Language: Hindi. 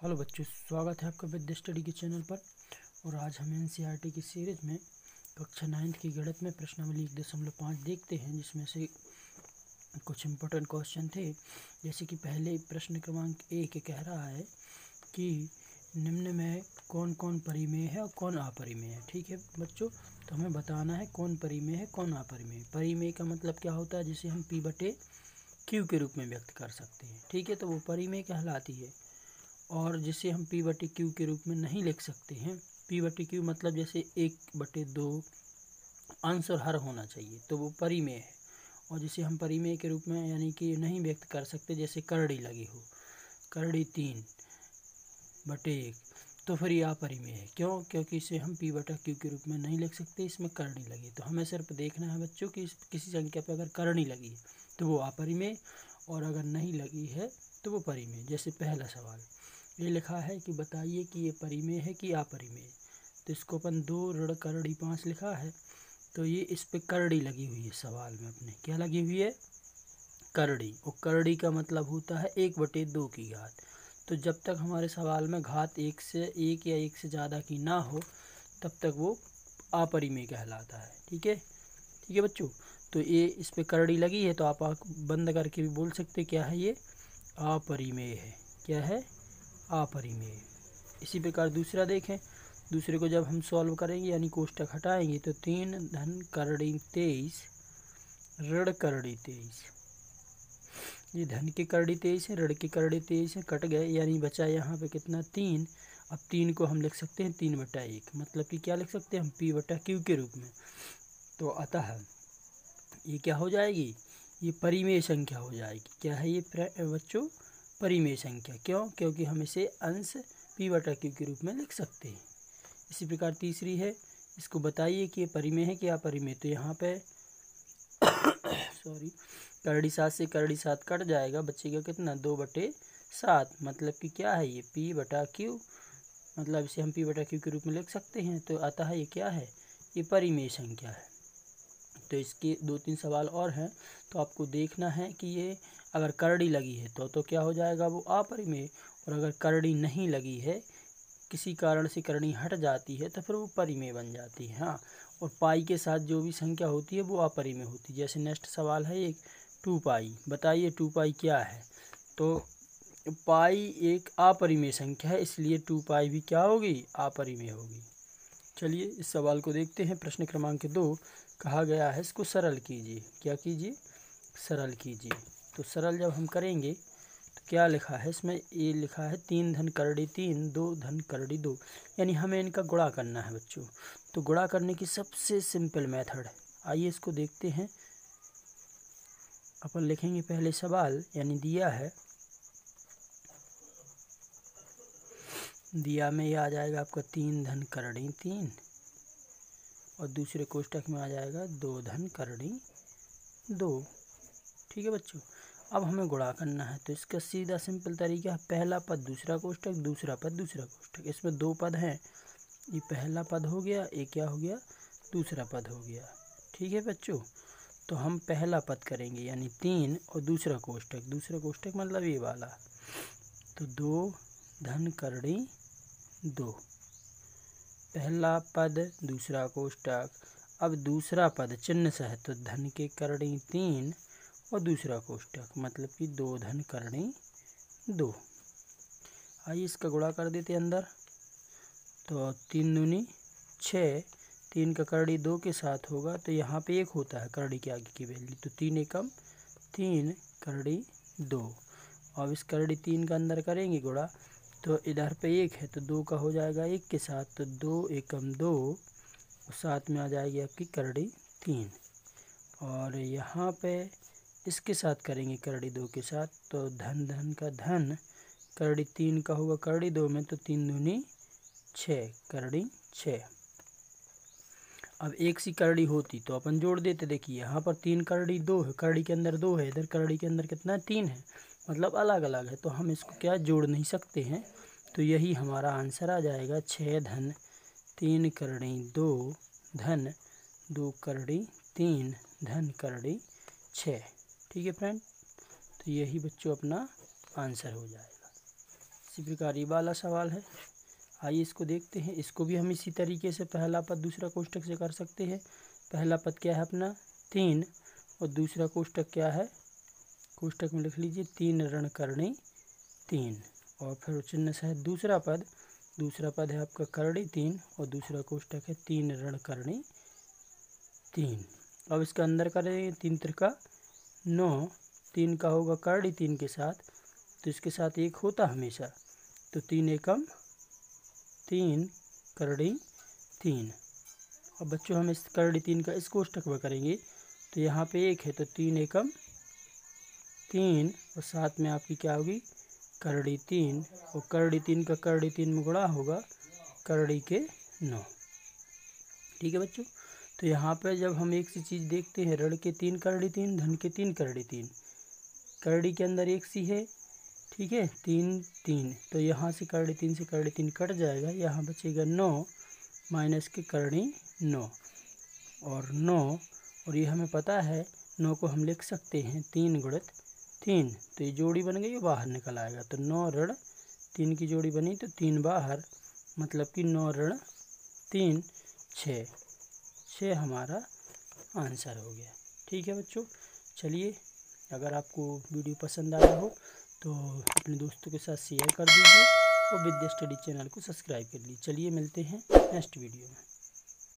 हेलो बच्चों, स्वागत है आपका विद्या स्टडी के चैनल पर। और आज हम एनसीईआरटी की सीरीज में कक्षा 9 की गणित में प्रश्नावली 1.5 देखते हैं, जिसमें से कुछ इम्पोर्टेंट क्वेश्चन थे। जैसे कि पहले प्रश्न क्रमांक 1 कह रहा है कि निम्न में कौन कौन परिमेय है और कौन अपरिमेय है। ठीक है बच्चों, तो हमें बताना है कौन परिमेय है कौन अपरिमेय। परिमेय का मतलब क्या होता है, जिसे हम P/Q के रूप में व्यक्त कर सकते हैं। ठीक है, तो वो परिमेय कहलाती है। और जिसे हम P/Q के रूप में नहीं लिख सकते हैं, P/Q मतलब जैसे 1/2 अंश और हर होना चाहिए, तो वो परिमेय है। और जिसे हम परिमेय के रूप में यानी कि नहीं व्यक्त कर सकते, जैसे करड़ी लगी हो, करड़ी 3/1, तो फिर ये अपरिमेय है। क्यों? क्योंकि इसे हम P/Q के रूप में नहीं लिख सकते, इसमें करड़ी लगी। तो हमें सिर्फ देखना है बच्चों कि किसी संख्या पर अगर करड़ी लगी है तो वो अपरिमेय, और अगर नहीं लगी है तो वो परिमेय। जैसे पहला सवाल ये लिखा है कि बताइए कि ये परिमेय है कि अपरिमेय। तो इसको अपन 2 ऋण करड़ी 5 लिखा है, तो ये इस पे करड़ी लगी हुई है। सवाल में अपने क्या लगी हुई है? करड़ी। और करड़ी का मतलब होता है 1/2 की घात। तो जब तक हमारे सवाल में घात 1 या 1 से ज़्यादा की ना हो, तब तक वो अपरिमेय कहलाता है। ठीक है बच्चों, तो ये इस पे करड़ी लगी है, तो आप आँख बंद करके भी बोल सकते क्या है, ये अपरिमेय है। क्या है? अपरिमेय। इसी प्रकार दूसरा देखें, दूसरे को जब हम सॉल्व करेंगे यानी कोष्टक हटाएंगे, तो 3 धन करड़ी 23 ऋण करड़ी 23। ये धन की करड़ी 23 है, ऋण की करड़ी 23 है, कट गए, यानी बचा यहाँ पे कितना? 3। अब 3 को हम लिख सकते हैं 3/1, मतलब कि क्या लिख सकते हैं हम? P/Q के रूप में। तो अतः ये क्या हो जाएगी? ये परिमेय संख्या हो जाएगी। क्या है ये बच्चों? परिमेय संख्या। क्यों? क्योंकि हम इसे अंश P/Q के रूप में लिख सकते हैं। इसी प्रकार तीसरी है, इसको बताइए कि ये परिमेय है कि अपरिमेय। तो यहाँ पे सॉरी, करड़ी 7 से करड़ी 7 कट जाएगा, बचेगा कितना? 2/7। मतलब कि क्या है ये? P/Q, मतलब इसे हम P/Q के रूप में लिख सकते हैं। तो अतः ये क्या है? ये परिमेय संख्या है। तो इसके 2-3 सवाल और हैं, तो आपको देखना है कि ये अगर करड़ी लगी है तो क्या हो जाएगा? वो अपरिमेय। और अगर करड़ी नहीं लगी है, किसी कारण से करड़ी हट जाती है, तो फिर वो परिमेय बन जाती है। हाँ, और पाई के साथ जो भी संख्या होती है वो अपरिमेय होती है। जैसे नेक्स्ट सवाल है एक 2π। बताइए 2π क्या है? तो पाई एक अपरिमेय संख्या है, इसलिए 2π भी क्या होगी? अपरिमेय होगी। चलिए इस सवाल को देखते हैं। प्रश्न क्रमांक 2 कहा गया है इसको सरल कीजिए। क्या कीजिए? सरल कीजिए। तो सरल जब हम करेंगे तो क्या लिखा है इसमें? ये लिखा है 3 धन करड़ी 3 2 धन करड़ी 2, यानी हमें इनका गुणा करना है बच्चों। तो गुणा करने की सबसे सिंपल मेथड है, आइए इसको देखते हैं। अपन लिखेंगे पहले सवाल, यानी दिया है, दिया में ये आ जाएगा आपका 3 धन करड़ी 3, और दूसरे कोष्टक में आ जाएगा 2 धन करड़ी 2। ठीक है बच्चों, अब हमें गुणा करना है। तो इसका सीधा सिंपल तरीका है, पहला पद दूसरा कोष्टक, दूसरा पद दूसरा कोष्टक। इसमें 2 पद हैं, ये पहला पद हो गया, एक क्या हो गया? दूसरा पद हो गया। ठीक है बच्चों, तो हम पहला पद करेंगे यानी 3, और दूसरा कोष्टक मतलब ये वाला, तो 2 धन करड़ी 2, पहला पद दूसरा कोष्टक। अब दूसरा पद चिन्ह से है, तो धन के करड़ी 3 और दूसरा कोष्टक, मतलब कि 2 धन करड़ी 2। आइए इसका गुणा कर देते अंदर, तो 3 दूनी 6, 3 का करड़ी 2 के साथ होगा, तो यहाँ पे 1 होता है करड़ी के आगे की वैल्यू, तो 3 एकम 3 करड़ी 2। अब इस करड़ी 3 का अंदर करेंगे गुणा, तो इधर पे 1 है, तो 2 का हो जाएगा 1 के साथ, तो 2 एकम 2, और साथ में आ जाएगी आपकी करड़ी 3। और यहाँ पे इसके साथ करेंगे करड़ी 2 के साथ, तो धन धन का धन, करड़ी 3 का होगा करड़ी 2 में, तो 3 दूनी 6 करड़ी 6। अब एक सी करड़ी होती तो अपन जोड़ देते। देखिए यहाँ पर 3 करड़ी 2 है, करड़ी के अंदर 2 है, इधर करड़ी के अंदर कितना? 3 है, मतलब अलग अलग है, तो हम इसको क्या जोड़ नहीं सकते हैं। तो यही हमारा आंसर आ जाएगा, 6 धन 3 करड़ी 2 धन 2 करड़ी 3 धन करड़ी 6। ठीक है फ्रेंड, तो यही बच्चों अपना आंसर हो जाएगा। इसी प्रकार ये वाला सवाल है। आइए इसको देखते हैं। इसको भी हम इसी तरीके से पहला पद दूसरा कोष्टक से कर सकते हैं। पहला पद क्या है अपना 3 और दूसरा कोष्टक क्या है, कोष्टक में लिख लीजिए 3 ऋण करणी 3 और फिर चिन्ह से है दूसरा पद है आपका करणी 3 और दूसरा कोष्टक है 3 ऋण करणी 3। अब इसका अंदर करें 3 त्रिका 9, 3 का होगा करणी 3 के साथ, तो इसके साथ 1 होता हमेशा, तो 3 एकम 3 करणी 3। अब बच्चों हम इस करणी 3 का इस कोष्टक में करेंगे तो यहाँ पे 1 है तो 3 एकम 3 और साथ में आपकी क्या होगी करणी 3 और करणी 3 का करणी 3 में गुणा होगा करणी के 9। ठीक है बच्चों, तो यहाँ पे जब हम एक सी चीज़ देखते हैं ऋण के 3 करणी 3 धन के 3 करणी 3, करणी के अंदर एक सी है, ठीक है 3 3, तो यहाँ से करणी 3 से करणी 3 कट जाएगा, यहाँ बचेगा 9 माइनस के करणी 9 और 9 और ये हमें पता है 9 को हम लिख सकते हैं 3 गुणित 3, तो ये जोड़ी बन गई, बाहर निकल आएगा, तो 9 ऋण 3 की जोड़ी बनी तो 3 बाहर, मतलब कि 9 ऋण 3 6 हमारा आंसर हो गया। ठीक है बच्चों, चलिए अगर आपको वीडियो पसंद आया हो तो अपने दोस्तों के साथ शेयर कर दीजिए और विद्या स्टडी चैनल को सब्सक्राइब कर लीजिए। चलिए मिलते हैं नेक्स्ट वीडियो में।